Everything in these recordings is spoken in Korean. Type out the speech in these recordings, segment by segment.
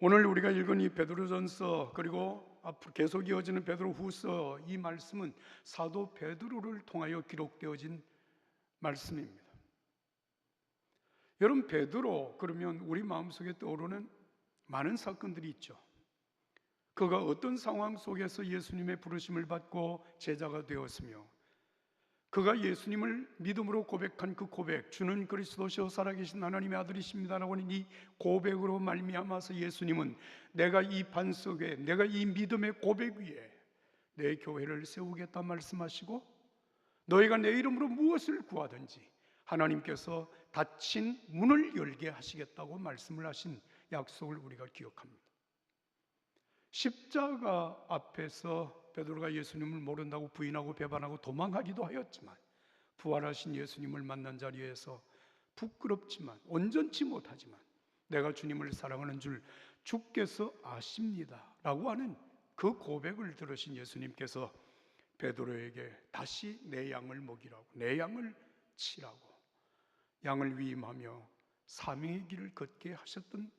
오늘 우리가 읽은 이 베드로전서 그리고 앞으로 계속 이어지는 베드로후서, 이 말씀은 사도 베드로를 통하여 기록되어진 말씀입니다. 여러분, 베드로 그러면 우리 마음속에 떠오르는 많은 사건들이 있죠. 그가 어떤 상황 속에서 예수님의 부르심을 받고 제자가 되었으며, 그가 예수님을 믿음으로 고백한 그 고백, 주는 그리스도시요 살아계신 하나님의 아들이십니다라고 하는 이 고백으로 말미암아서 예수님은 내가 이 반석에, 내가 이 믿음의 고백 위에 내 교회를 세우겠다 말씀하시고, 너희가 내 이름으로 무엇을 구하든지 하나님께서 닫힌 문을 열게 하시겠다고 말씀을 하신 약속을 우리가 기억합니다. 십자가 앞에서 베드로가 예수님을 모른다고 부인하고 배반하고 도망하기도 하였지만, 부활하신 예수님을 만난 자리에서 부끄럽지만 온전치 못하지만 내가 주님을 사랑하는 줄 주께서 아십니다 라고 하는 그 고백을 들으신 예수님께서 베드로에게 다시 내 양을 먹이라고, 내 양을 치라고, 양을 위임하며 사명의 길을 걷게 하셨던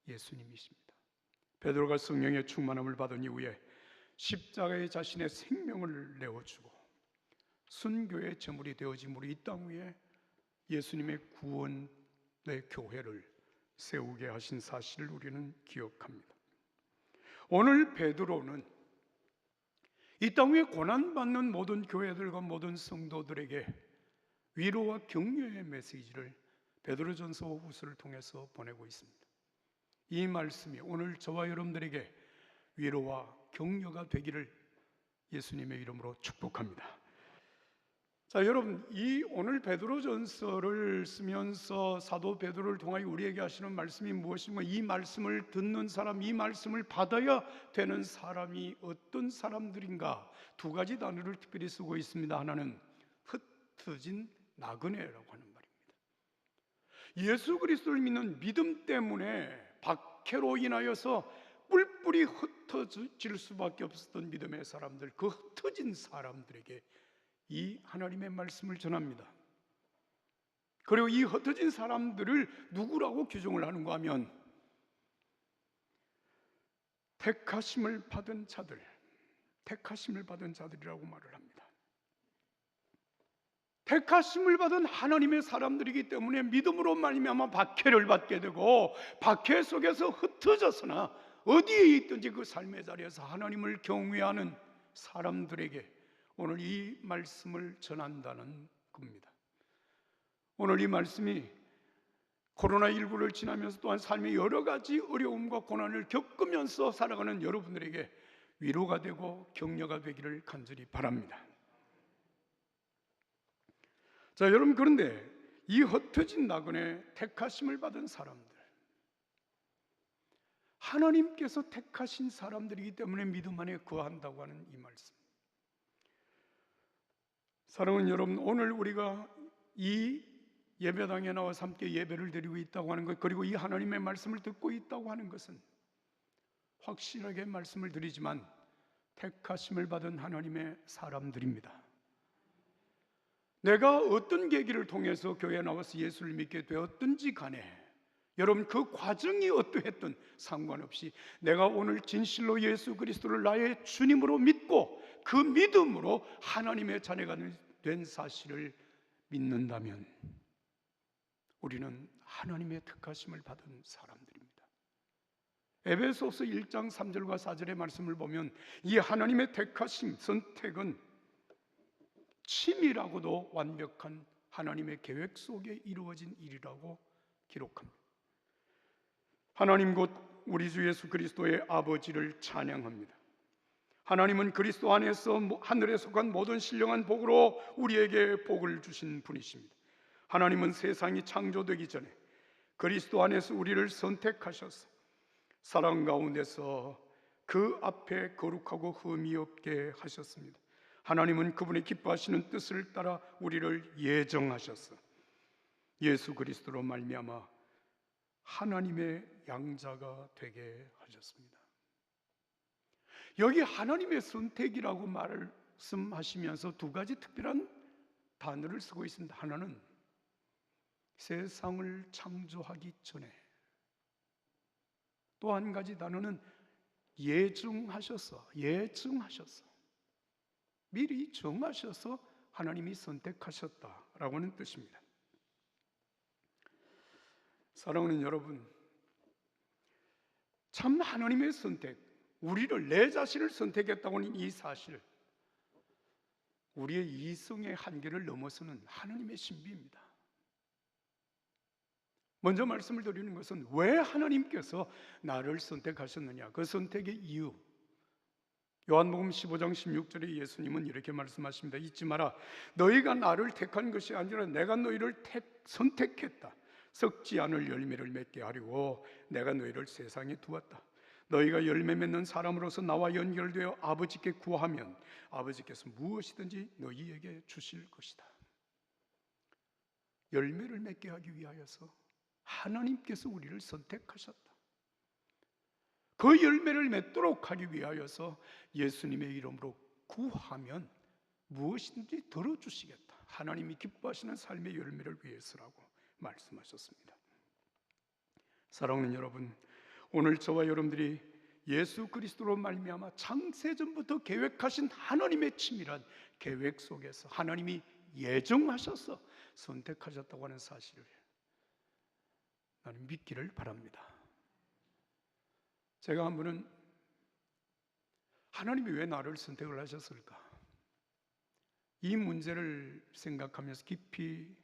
예수님이십니다. 베드로가 성령의 충만함을 받은 이후에 십자가에 자신의 생명을 내어주고 순교의 제물이 되어짐으로 이 땅 위에 예수님의 구원의 교회를 세우게 하신 사실을 우리는 기억합니다. 오늘 베드로는 이 땅 위에 고난받는 모든 교회들과 모든 성도들에게 위로와 격려의 메시지를 베드로전서 후서를 통해서 보내고 있습니다. 이 말씀이 오늘 저와 여러분들에게 위로와 격려가 되기를 예수님의 이름으로 축복합니다. 자, 여러분, 이 오늘 베드로전서를 쓰면서 사도 베드로를 통하여 우리에게 하시는 말씀이 무엇인가? 이 말씀을 듣는 사람, 이 말씀을 받아야 되는 사람이 어떤 사람들인가? 두 가지 단어를 특별히 쓰고 있습니다. 하나는 흩어진 나그네라고 하는 말입니다. 예수 그리스도를 믿는 믿음 때문에 박해로 인하여서 뿔뿔이 흩어질 수밖에 없었던 믿음의 사람들, 그 흩어진 사람들에게 이 하나님의 말씀을 전합니다. 그리고 이 흩어진 사람들을 누구라고 규정을 하는가 하면 택하심을 받은 자들, 택하심을 받은 자들이라고 말을 합니다. 택하심을 받은 하나님의 사람들이기 때문에 믿음으로 말미암아 박해를 받게 되고, 박해 속에서 흩어졌으나 어디에 있든지 그 삶의 자리에서 하나님을 경외하는 사람들에게 오늘 이 말씀을 전한다는 겁니다. 오늘 이 말씀이 코로나19를 지나면서 또한 삶의 여러 가지 어려움과 고난을 겪으면서 살아가는 여러분들에게 위로가 되고 격려가 되기를 간절히 바랍니다. 자, 여러분, 그런데 이 흩어진 나그네, 택하심을 받은 사람들, 하나님께서 택하신 사람들이기 때문에 믿음 안에 거한다고 하는 이 말씀, 사랑하는 여러분, 오늘 우리가 이 예배당에 나와서 함께 예배를 드리고 있다고 하는 것, 그리고 이 하나님의 말씀을 듣고 있다고 하는 것은 확실하게 말씀을 드리지만 택하심을 받은 하나님의 사람들입니다. 내가 어떤 계기를 통해서 교회에 나와서 예수를 믿게 되었든지 간에 여러분, 그 과정이 어떠했든 상관없이 내가 오늘 진실로 예수 그리스도를 나의 주님으로 믿고 그 믿음으로 하나님의 자녀가 된 사실을 믿는다면 우리는 하나님의 택하심을 받은 사람들입니다. 에베소서 1장 3절과 4절의 말씀을 보면 이 하나님의 택하심, 선택은 치밀하고도 완벽한 하나님의 계획 속에 이루어진 일이라고 기록합니다. 하나님 곧 우리 주 예수 그리스도의 아버지를 찬양합니다. 하나님은 그리스도 안에서 하늘에 속한 모든 신령한 복으로 우리에게 복을 주신 분이십니다. 하나님은 세상이 창조되기 전에 그리스도 안에서 우리를 선택하셔서 사랑 가운데서 그 앞에 거룩하고 흠이 없게 하셨습니다. 하나님은 그분의 기뻐하시는 뜻을 따라 우리를 예정하셔서 예수 그리스도로 말미암아 하나님의 양자가 되게 하셨습니다. 여기 하나님의 선택이라고 말씀하시면서 두 가지 특별한 단어를 쓰고 있습니다. 하나는 세상을 창조하기 전에, 또 한 가지 단어는 예증하셔서, 예증하셔서, 미리 정하셔서 하나님이 선택하셨다라고는 뜻입니다. 사랑하는 여러분, 참 하나님의 선택, 우리를, 내 자신을 선택했다고 하는 이 사실, 우리의 이성의 한계를 넘어서는 하나님의 신비입니다. 먼저 말씀을 드리는 것은 왜 하나님께서 나를 선택하셨느냐, 그 선택의 이유. 요한복음 15장 16절에 예수님은 이렇게 말씀하십니다. 잊지 마라, 너희가 나를 택한 것이 아니라 내가 너희를 선택했다. 썩지 않을 열매를 맺게 하려고 내가 너희를 세상에 두었다. 너희가 열매 맺는 사람으로서 나와 연결되어 아버지께 구하면 아버지께서 무엇이든지 너희에게 주실 것이다. 열매를 맺게 하기 위하여서 하나님께서 우리를 선택하셨다. 그 열매를 맺도록 하기 위하여서 예수님의 이름으로 구하면 무엇이든지 들어주시겠다. 하나님이 기뻐하시는 삶의 열매를 위해서라고 말씀하셨습니다. 사랑하는 여러분, 오늘 저와 여러분들이 예수 그리스도로 말미암아 창세전부터 계획하신 하나님의 치밀한 계획 속에서 하나님이 예정하셔서 선택하셨다고 하는 사실을 나는 믿기를 바랍니다. 제가 한 번은 하나님이 왜 나를 선택을 하셨을까? 이 문제를 생각하면서 깊이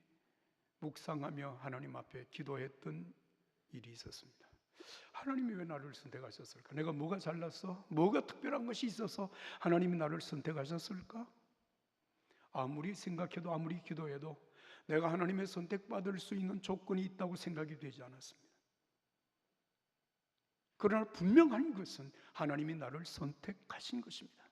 묵상하며 하나님 앞에 기도했던 일이 있었습니다. 하나님이 왜 나를 선택하셨을까? 내가 뭐가 잘났어? 뭐가 특별한 것이 있어서 하나님이 나를 선택하셨을까? 아무리 생각해도 아무리 기도해도 내가 하나님의 선택받을 수 있는 조건이 있다고 생각이 되지 않았습니다. 그러나 분명한 것은 하나님이 나를 선택하신 것입니다.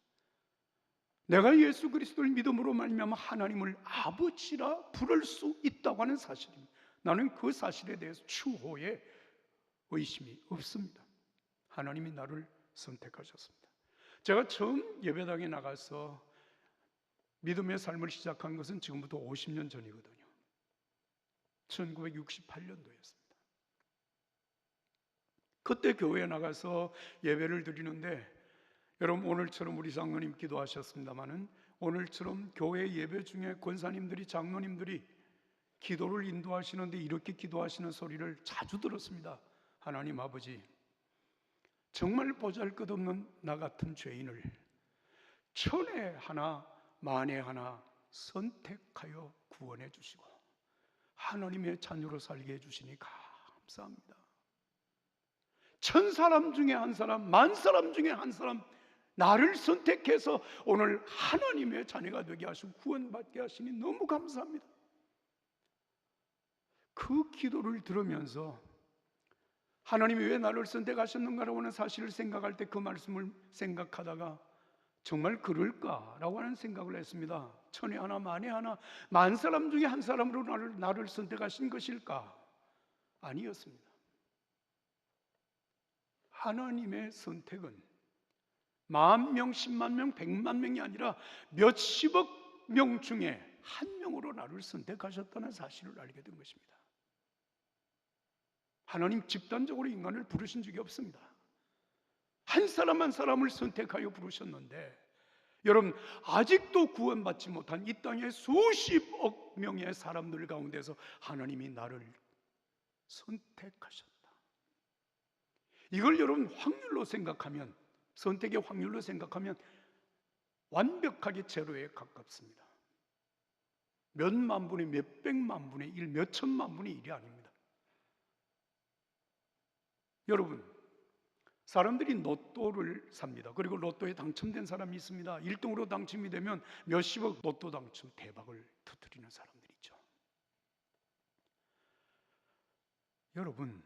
내가 예수 그리스도를 믿음으로 말미암아 하나님을 아버지라 부를 수 있다고 하는 사실입니다. 나는 그 사실에 대해서 추호에 의심이 없습니다. 하나님이 나를 선택하셨습니다. 제가 처음 예배당에 나가서 믿음의 삶을 시작한 것은 지금부터 50년 전이거든요. 1968년도였습니다. 그때 교회에 나가서 예배를 드리는데, 여러분 오늘처럼 우리 장로님 기도하셨습니다마는 오늘처럼 교회 예배 중에 권사님들이, 장로님들이 기도를 인도하시는데 이렇게 기도하시는 소리를 자주 들었습니다. 하나님 아버지, 정말 보잘것없는 나 같은 죄인을 천에 하나 만에 하나 선택하여 구원해 주시고 하나님의 자녀로 살게 해주시니 감사합니다. 1000사람 중에 한 사람, 10,000사람 중에 한 사람 나를 선택해서 오늘 하나님의 자녀가 되게 하시고 구원받게 하시니 너무 감사합니다. 그 기도를 들으면서 하나님이 왜 나를 선택하셨는가라고 하는 사실을 생각할 때 그 말씀을 생각하다가 정말 그럴까라고 하는 생각을 했습니다. 천에 하나 만에 하나 10,000사람 중에 한 사람으로 나를 선택하신 것일까? 아니었습니다. 하나님의 선택은 10,000명, 10만 명, 100만 명이 아니라 몇십억 명 중에 한 명으로 나를 선택하셨다는 사실을 알게 된 것입니다. 하나님 집단적으로 인간을 부르신 적이 없습니다. 한 사람 한 사람을 선택하여 부르셨는데, 여러분 아직도 구원받지 못한 이 땅의 수십억 명의 사람들 가운데서 하나님이 나를 선택하셨다. 이걸 여러분 확률로 생각하면, 선택의 확률로 생각하면 완벽하게 제로에 가깝습니다. 몇만 분의, 몇백만 분의 1, 몇천만 분의 1이 아닙니다. 여러분, 사람들이 로또를 삽니다. 그리고 로또에 당첨된 사람이 있습니다. 1등으로 당첨이 되면 몇십억 로또 당첨 대박을 터뜨리는 사람들이 있죠. 여러분,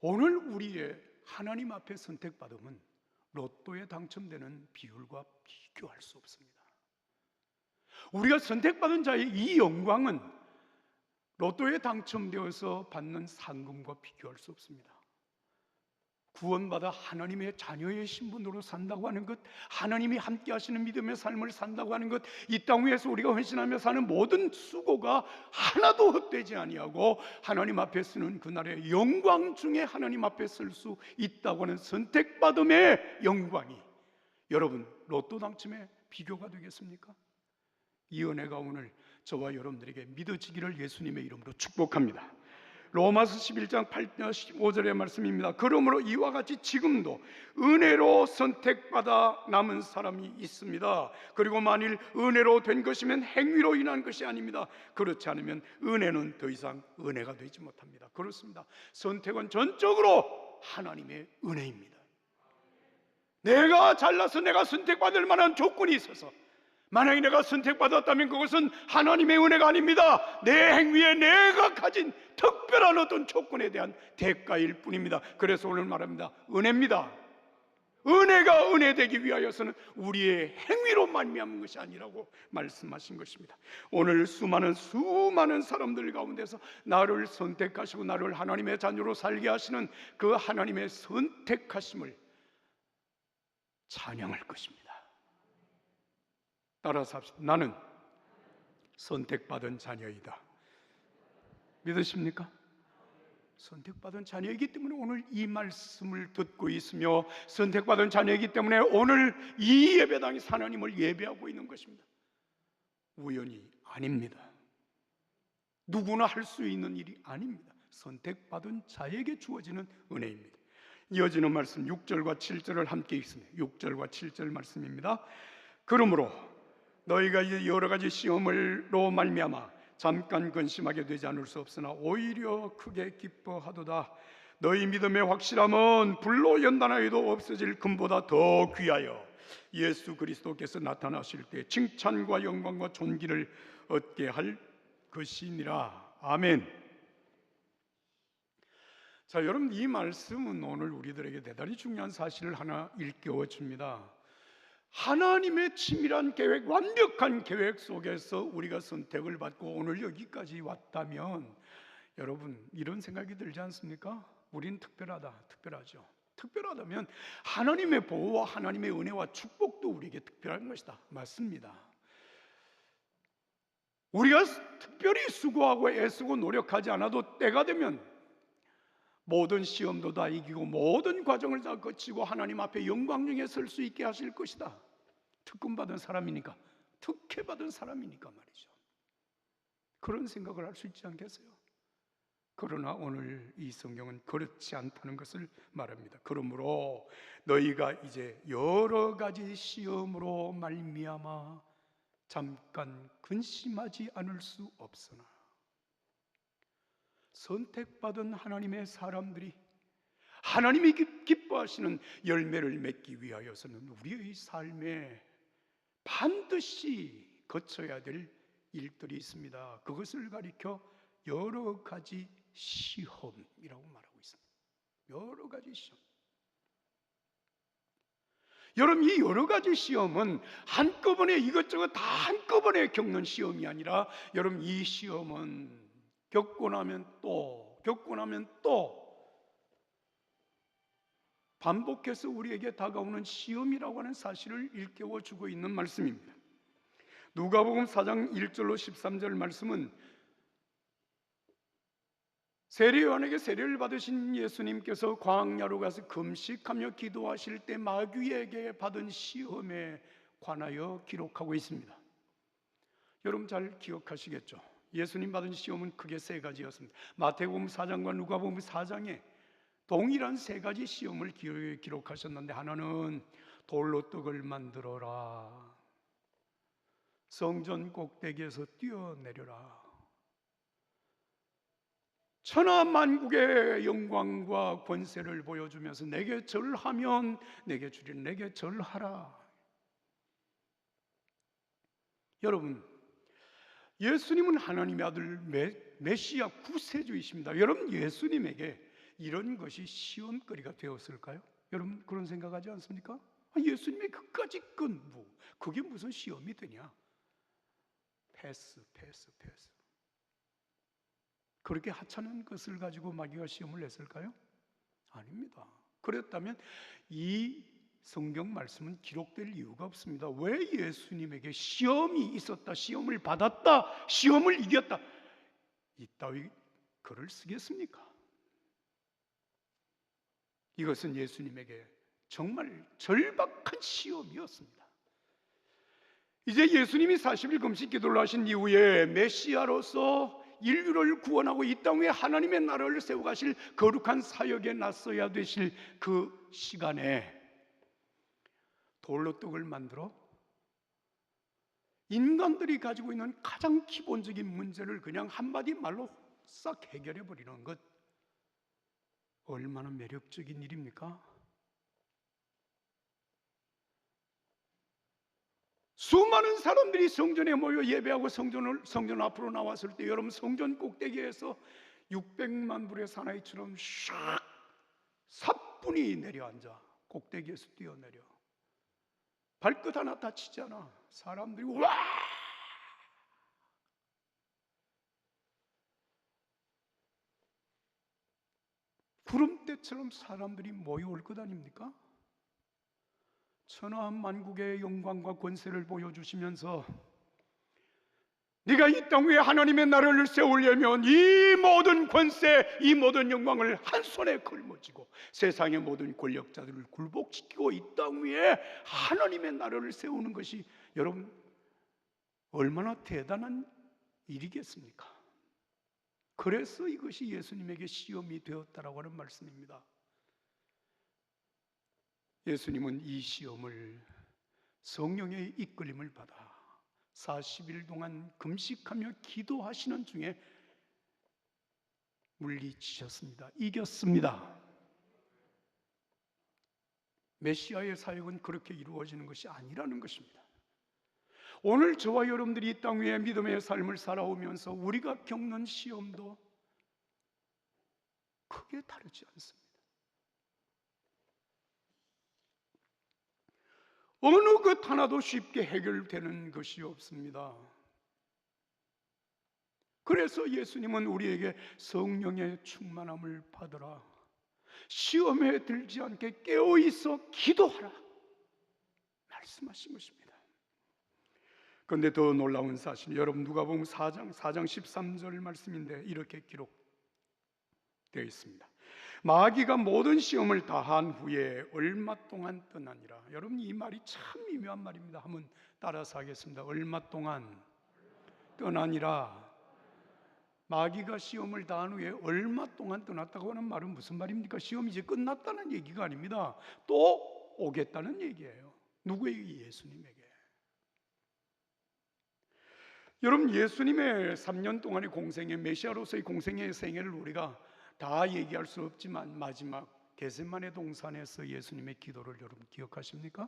오늘 우리의 하나님 앞에 선택받음은 로또에 당첨되는 비율과 비교할 수 없습니다. 우리가 선택받은 자의 이 영광은 로또에 당첨되어서 받는 상금과 비교할 수 없습니다. 구원받아 하나님의 자녀의 신분으로 산다고 하는 것, 하나님이 함께 하시는 믿음의 삶을 산다고 하는 것, 이 땅 위에서 우리가 헌신하며 사는 모든 수고가 하나도 헛되지 아니하고 하나님 앞에 쓰는 그날의 영광 중에 하나님 앞에 쓸 수 있다고 하는 선택받음의 영광이 여러분 로또 당첨에 비교가 되겠습니까? 이 은혜가 오늘 저와 여러분들에게 믿어지기를 예수님의 이름으로 축복합니다. 로마서 11장 15절의 말씀입니다. 그러므로 이와 같이 지금도 은혜로 선택받아 남은 사람이 있습니다. 그리고 만일 은혜로 된 것이면 행위로 인한 것이 아닙니다. 그렇지 않으면 은혜는 더 이상 은혜가 되지 못합니다. 그렇습니다. 선택은 전적으로 하나님의 은혜입니다. 내가 잘나서 내가 선택받을 만한 조건이 있어서 만약에 내가 선택받았다면 그것은 하나님의 은혜가 아닙니다. 내 행위에 내가 가진 특별한 어떤 조건에 대한 대가일 뿐입니다. 그래서 오늘 말합니다. 은혜입니다. 은혜가 은혜되기 위하여서는 우리의 행위로 말미암은 것이 아니라고 말씀하신 것입니다. 오늘 수많은 사람들 가운데서 나를 선택하시고 나를 하나님의 자녀로 살게 하시는 그 하나님의 선택하심을 찬양할 것입니다. 따라서 합시다. 나는 선택받은 자녀이다. 믿으십니까? 선택받은 자녀이기 때문에 오늘 이 말씀을 듣고 있으며 선택받은 자녀이기 때문에 오늘 이 예배당에서 하나님을 예배하고 있는 것입니다. 우연이 아닙니다. 누구나 할 수 있는 일이 아닙니다. 선택받은 자에게 주어지는 은혜입니다. 이어지는 말씀 6절과 7절을 함께 읽습니다. 6절과 7절 말씀입니다. 그러므로 너희가 이제 여러 가지 시험으로 말미암아 잠깐 근심하게 되지 않을 수 없으나 오히려 크게 기뻐하도다. 너희 믿음의 확실함은 불로 연단하여도 없어질 금보다 더 귀하여 예수 그리스도께서 나타나실 때 칭찬과 영광과 존귀를 얻게 할 것이니라. 아멘. 자, 여러분, 이 말씀은 오늘 우리들에게 대단히 중요한 사실을 하나 일깨워 줍니다. 하나님의 치밀한 계획, 완벽한 계획 속에서 우리가 선택을 받고 오늘 여기까지 왔다면 여러분 이런 생각이 들지 않습니까? 우린 특별하다, 특별하죠. 특별하다면 하나님의 보호와 하나님의 은혜와 축복도 우리에게 특별한 것이다. 맞습니다. 우리가 특별히 수고하고 애쓰고 노력하지 않아도 때가 되면 모든 시험도 다 이기고 모든 과정을 다 거치고 하나님 앞에 영광중에 설 수 있게 하실 것이다. 특권받은 사람이니까, 특혜받은 사람이니까 말이죠. 그런 생각을 할 수 있지 않겠어요? 그러나 오늘 이 성경은 그렇지 않다는 것을 말합니다. 그러므로 너희가 이제 여러 가지 시험으로 말미암아 잠깐 근심하지 않을 수 없으나 선택받은 하나님의 사람들이 하나님이 기뻐하시는 열매를 맺기 위하여서는 우리의 삶에 반드시 거쳐야 될 일들이 있습니다. 그것을 가리켜 여러 가지 시험이라고 말하고 있습니다. 여러 가지 시험. 여러분, 이 여러 가지 시험은 한꺼번에 이것저것 다 한꺼번에 겪는 시험이 아니라 여러분 이 시험은 겪고 나면 또 반복해서 우리에게 다가오는 시험이라고 하는 사실을 일깨워주고 있는 말씀입니다. 누가복음 4장 1절로 13절 말씀은 세례요한에게 세례를 받으신 예수님께서 광야로 가서 금식하며 기도하실 때 마귀에게 받은 시험에 관하여 기록하고 있습니다. 여러분 잘 기억하시겠죠? 예수님 받은 시험은 크게 세 가지였습니다. 마태복음 4장과 누가복음 4장에 동일한 세 가지 시험을 기록하셨는데 하나는 돌로 떡을 만들어라, 성전 꼭대기에서 뛰어내려라, 천하만국의 영광과 권세를 보여주면서 내게 절하면 내게 주리라, 내게 절하라. 여러분, 예수님은 하나님의 아들 메시아 구세주이십니다. 여러분, 예수님에게 이런 것이 시험거리가 되었을까요? 여러분 그런 생각하지 않습니까? 예수님의 그까짓 건 그게 무슨 시험이 되냐? 패스. 그렇게 하찮은 것을 가지고 마귀가 시험을 냈을까요? 아닙니다. 그랬다면 이 성경 말씀은 기록될 이유가 없습니다. 왜 예수님에게 시험이 있었다, 시험을 받았다, 시험을 이겼다, 이따위 글을 쓰겠습니까? 이것은 예수님에게 정말 절박한 시험이었습니다. 이제 예수님이 40일 금식 기도를 하신 이후에 메시아로서 인류를 구원하고 이 땅 위에 하나님의 나라를 세워가실 거룩한 사역에 나서야 되실 그 시간에 돌로 떡을 만들어 인간들이 가지고 있는 가장 기본적인 문제를 그냥 한마디 말로 싹 해결해 버리는 것, 얼마나 매력적인 일입니까? 수많은 사람들이 성전에 모여 예배하고 성전 앞으로 나왔을 때 여러분, 성전 꼭대기에서 600만 불의 사나이처럼 샥 사뿐히 내려앉아 꼭대기에서 뛰어내려 발끝 하나 다치지 않아 사람들이 와 구름대처럼 사람들이 모여올 것 아닙니까? 천하한 만국의 영광과 권세를 보여주시면서 네가 이 땅 위에 하나님의 나라를 세우려면 이 모든 권세, 이 모든 영광을 한 손에 걸머쥐고 세상의 모든 권력자들을 굴복시키고 이 땅 위에 하나님의 나라를 세우는 것이 여러분 얼마나 대단한 일이겠습니까? 그래서 이것이 예수님에게 시험이 되었다라고 하는 말씀입니다. 예수님은 이 시험을 성령의 이끌림을 받아 40일 동안 금식하며 기도하시는 중에 물리치셨습니다. 이겼습니다. 메시아의 사역은 그렇게 이루어지는 것이 아니라는 것입니다. 오늘 저와 여러분들이 이 땅 위에 믿음의 삶을 살아오면서 우리가 겪는 시험도 크게 다르지 않습니다. 어느 것 하나도 쉽게 해결되는 것이 없습니다. 그래서 예수님은 우리에게 성령의 충만함을 받으라, 시험에 들지 않게 깨어있어 기도하라 말씀하신 것입니다. 그런데 더 놀라운 사실, 여러분 누가복음 4장 13절 말씀인데 이렇게 기록되어 있습니다. 마귀가 모든 시험을 다한 후에 얼마 동안 떠나니라. 여러분 이 말이 참 미묘한 말입니다. 한번 따라서 하겠습니다. 얼마 동안 떠나니라. 마귀가 시험을 다한 후에 얼마 동안 떠났다고 하는 말은 무슨 말입니까? 시험이 이제 끝났다는 얘기가 아닙니다. 또 오겠다는 얘기예요. 누구에게? 예수님에게. 여러분 예수님의 3년 동안의 공생애, 메시아로서의 공생애의 생애를 우리가 다 얘기할 수 없지만 마지막 겟세마네 동산에서 예수님의 기도를 여러분 기억하십니까?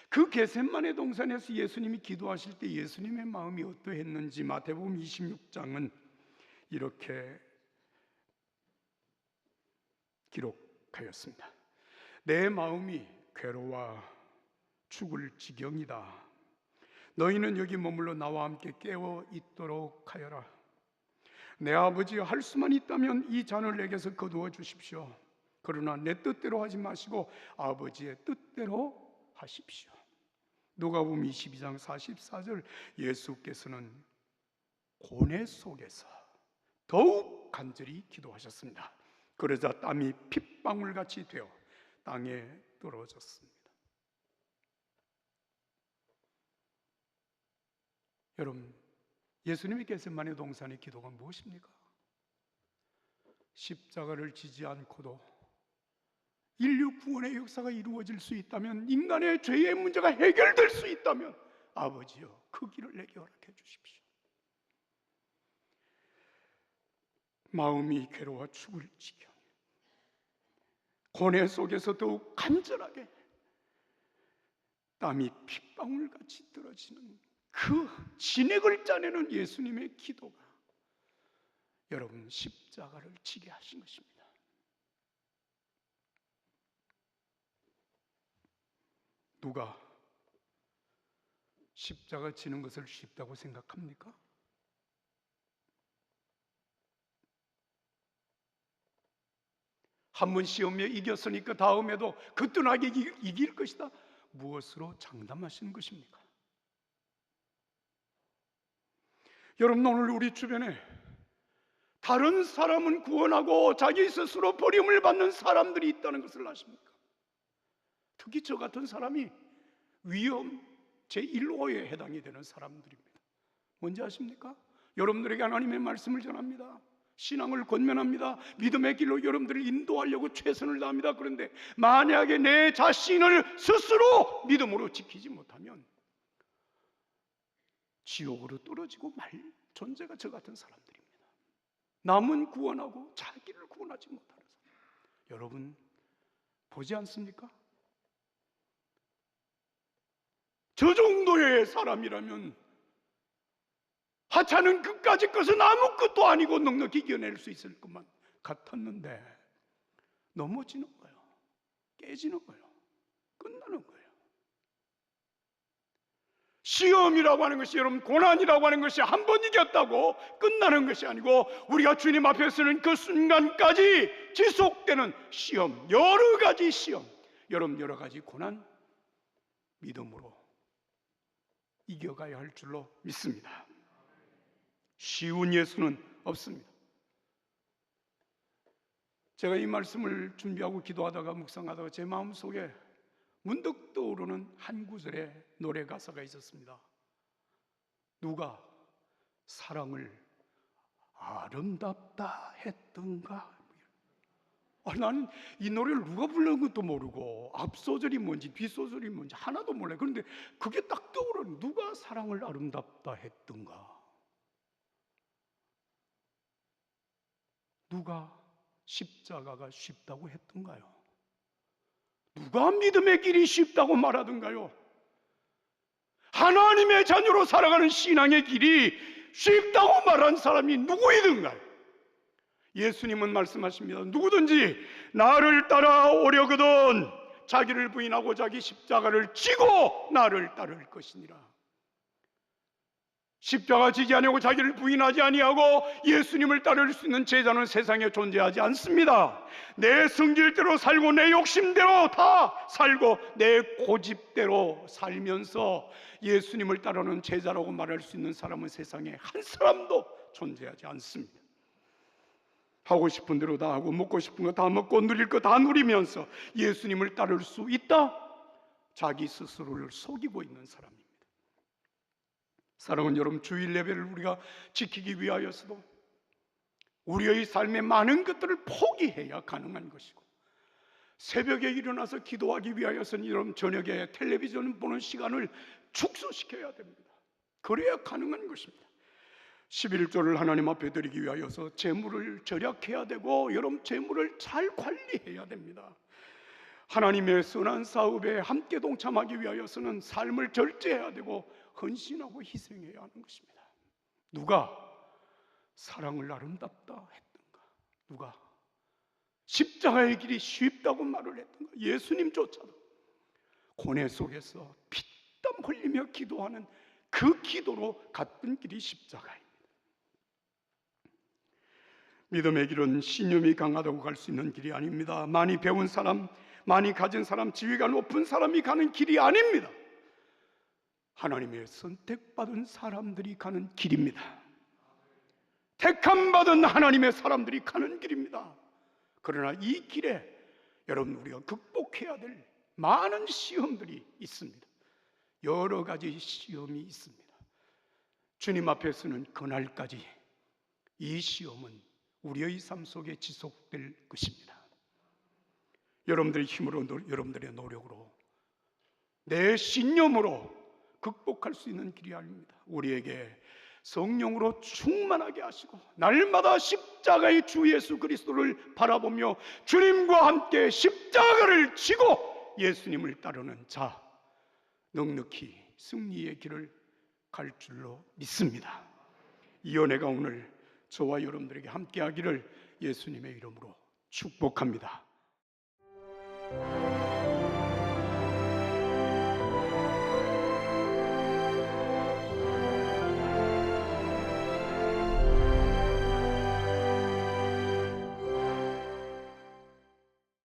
그 겟세마네 동산에서 예수님이 기도하실 때 예수님의 마음이 어떠했는지 마태복음 26장은 이렇게 기록하였습니다. 내 마음이 괴로워 죽을 지경이다. 너희는 여기 머물러 나와 함께 깨어 있도록 하여라. 내 아버지, 할 수만 있다면 이 잔을 내게서 거두어 주십시오. 그러나 내 뜻대로 하지 마시고 아버지의 뜻대로 하십시오. 누가복음 22장 44절, 예수께서는 고뇌 속에서 더욱 간절히 기도하셨습니다. 그러자 땀이 핏방울같이 되어 땅에 떨어졌습니다. 여러분, 예수님이 겟세마네 동산의 기도가 무엇입니까? 십자가를 지지 않고도 인류 구원의 역사가 이루어질 수 있다면, 인간의 죄의 문제가 해결될 수 있다면 아버지여 그 길을 내게 허락해 주십시오. 마음이 괴로워 죽을 지경, 고뇌 속에서 더욱 간절하게 땀이 핏방울같이 떨어지는 그 진액을 짜내는 예수님의 기도가 여러분 십자가를 지게 하신 것입니다. 누가 십자가 지는 것을 쉽다고 생각합니까? 한 번 시험에 이겼으니까 다음에도 거뜬하게 이길 것이다. 무엇으로 장담하시는 것입니까? 여러분, 오늘 우리 주변에 다른 사람은 구원하고 자기 스스로 버림을 받는 사람들이 있다는 것을 아십니까? 특히 저 같은 사람이 위험 제1호에 해당이 되는 사람들입니다. 뭔지 아십니까? 여러분들에게 하나님의 말씀을 전합니다. 신앙을 권면합니다. 믿음의 길로 여러분들을 인도하려고 최선을 다합니다. 그런데 만약에 내 자신을 스스로 믿음으로 지키지 못하면 지옥으로 떨어지고 말 존재가 저 같은 사람들입니다. 남은 구원하고 자기를 구원하지 못하는 사람. 여러분 보지 않습니까? 저 정도의 사람이라면 하찮은 그까짓 것은 아무것도 아니고 넉넉히 이겨낼 수 있을 것만 같았는데 넘어지는 거예요. 깨지는 거예요. 끝나는 거예요. 시험이라고 하는 것이, 여러분, 고난이라고 하는 것이 한 번 이겼다고 끝나는 것이 아니고 우리가 주님 앞에 서는 그 순간까지 지속되는 시험, 여러 가지 시험, 여러분 여러 가지 고난 믿음으로 이겨가야 할 줄로 믿습니다. 쉬운 예수는 없습니다. 제가 이 말씀을 준비하고 기도하다가 묵상하다가 제 마음속에 문득 떠오르는 한 구절의 노래 가사가 있었습니다. 누가 사랑을 아름답다 했던가? 나는 이 노래를 누가 부르는 것도 모르고 앞소절이 뭔지 뒷소절이 뭔지 하나도 몰라요. 그런데 그게 딱 떠오르는, 누가 사랑을 아름답다 했던가? 누가 십자가가 쉽다고 했던가요? 누가 믿음의 길이 쉽다고 말하던가요? 하나님의 자녀로 살아가는 신앙의 길이 쉽다고 말한 사람이 누구이든가요? 예수님은 말씀하십니다. 누구든지 나를 따라오려거든 자기를 부인하고 자기 십자가를 지고 나를 따를 것이니라. 십자가 지지 아니하고 자기를 부인하지 아니하고 예수님을 따를 수 있는 제자는 세상에 존재하지 않습니다. 내 성질대로 살고 내 욕심대로 다 살고 내 고집대로 살면서 예수님을 따르는 제자라고 말할 수 있는 사람은 세상에 한 사람도 존재하지 않습니다. 하고 싶은 대로 다 하고 먹고 싶은 거 다 먹고 누릴 거 다 누리면서 예수님을 따를 수 있다? 자기 스스로를 속이고 있는 사람입니다. 사랑하는 여러분, 주일 예배를 우리가 지키기 위하여서도 우리의 삶의 많은 것들을 포기해야 가능한 것이고, 새벽에 일어나서 기도하기 위하여서는 여러분 저녁에 텔레비전 보는 시간을 축소시켜야 됩니다. 그래야 가능한 것입니다. 11조를 하나님 앞에 드리기 위하여서 재물을 절약해야 되고, 여러분 재물을 잘 관리해야 됩니다. 하나님의 선한 사업에 함께 동참하기 위하여서는 삶을 절제해야 되고 헌신하고 희생해야 하는 것입니다. 누가 사랑을 아름답다 했던가? 누가 십자가의 길이 쉽다고 말을 했던가? 예수님조차도 고뇌 속에서 피땀 흘리며 기도하는 그 기도로 갔던 길이 십자가입니다. 믿음의 길은 신념이 강하다고 갈 수 있는 길이 아닙니다. 많이 배운 사람, 많이 가진 사람, 지위가 높은 사람이 가는 길이 아닙니다. 하나님의 선택받은 사람들이 가는 길입니다. 택함받은 하나님의 사람들이 가는 길입니다. 그러나 이 길에 여러분 우리가 극복해야 될 많은 시험들이 있습니다. 여러 가지 시험이 있습니다. 주님 앞에서는 그날까지 이 시험은 우리의 삶 속에 지속될 것입니다. 여러분들의 힘으로, 여러분들의 노력으로, 내 신념으로 극복할 수 있는 길이 아닙니다. 우리에게 성령으로 충만하게 하시고 날마다 십자가의 주 예수 그리스도를 바라보며 주님과 함께 십자가를 지고 예수님을 따르는 자, 넉넉히 승리의 길을 갈 줄로 믿습니다. 이 은혜가 오늘 저와 여러분들에게 함께 하기를 예수님의 이름으로 축복합니다.